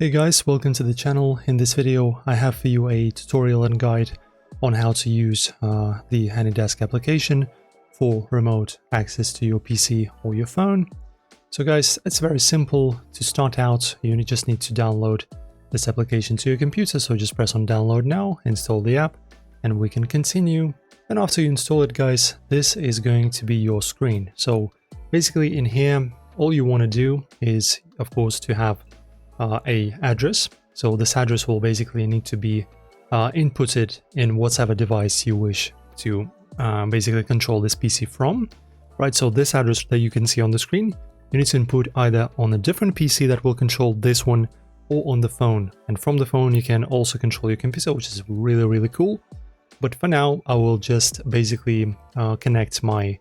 Hey guys, welcome to the channel. In this video I have for you a tutorial and guide on how to use the AnyDesk application for remote access to your PC or your phone. So guys, it's very simple. To start out, you just need to download this application to your computer, so just press on download now, install the app, and we can continue. And after you install it guys, this is going to be your screen. So basically in here, all you want to do is of course to have a address. So this address will basically need to be inputted in whatever device you wish to basically control this PC from, right? So this address that you can see on the screen, you need to input either on a different PC that will control this one or on the phone. And from the phone you can also control your computer, which is really cool. But for now I will just basically connect my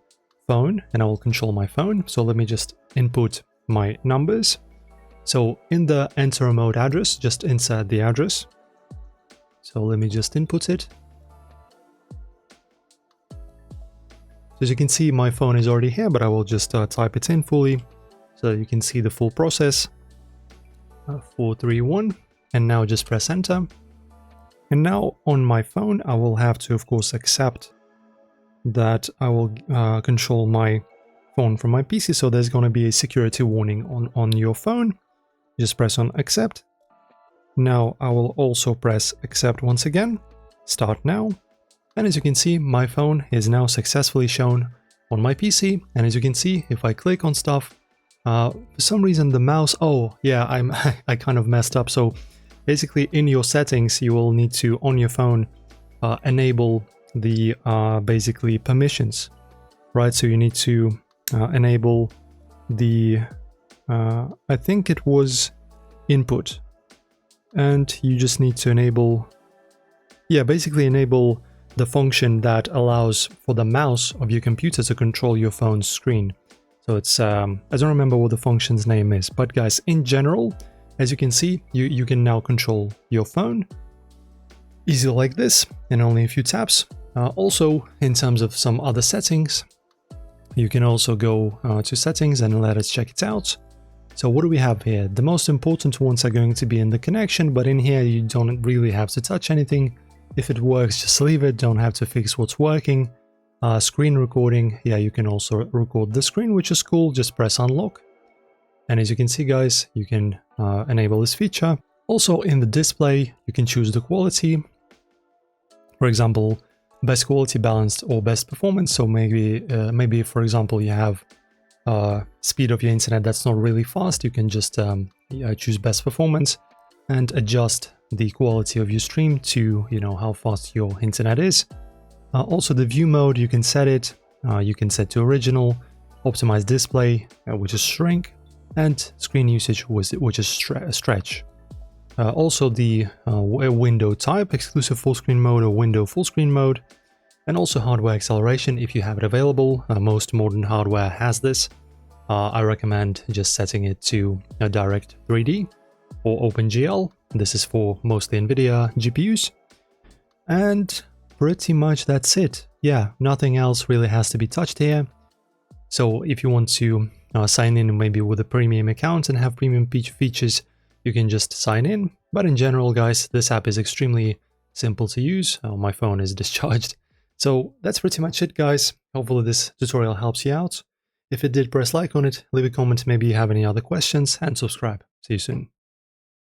phone and I will control my phone. So let me just input my numbers. So in the enter remote address, just insert the address. So let me just input it. So as you can see, my phone is already here, but I will just type it in fully so that you can see the full process. 431, and now just press enter. And now on my phone, I will have to, of course, accept that I will control my phone from my PC. So there's going to be a security warning on your phone. Just press on accept. Now I will also press accept once again, start now. And as you can see, my phone is now successfully shown on my PC. And as you can see, if I click on stuff, for some reason the mouse, oh yeah, I kind of messed up. So basically in your settings, you will need to, on your phone, enable the basically permissions, right? So you need to enable the I think it was input, and you just need to enable, yeah, basically enable the function that allows for the mouse of your computer to control your phone's screen. So it's I don't remember what the function's name is, but guys, in general, as you can see, you can now control your phone easy like this in only a few taps. Also, in terms of some other settings, you can also go to settings and let us check it out. So what do we have here? The most important ones are going to be in the connection, but in here you don't really have to touch anything. If it works, just leave it, don't have to fix what's working. Screen recording, yeah, you can also record the screen, which is cool, just press unlock. And as you can see guys, you can enable this feature. Also in the display, you can choose the quality. For example, best quality, balanced, or best performance. So maybe for example you have speed of your internet that's not really fast, you can just choose best performance and adjust the quality of your stream to, you know, how fast your internet is. Also the view mode, you can set it, you can set to original, optimize display, which is shrink, and screen usage, which is stretch. Also the window type, exclusive full screen mode or window full screen mode, and also hardware acceleration if you have it available. Most modern hardware has this. I recommend just setting it to Direct 3D or OpenGL. This is for mostly NVIDIA GPUs. And pretty much that's it. Yeah, nothing else really has to be touched here. So if you want to sign in maybe with a premium account and have premium features, you can just sign in. But in general, guys, this app is extremely simple to use. My phone is discharged. So that's pretty much it, guys. Hopefully this tutorial helps you out. If it did, press like on it, leave a comment, maybe you have any other questions, and subscribe. See you soon.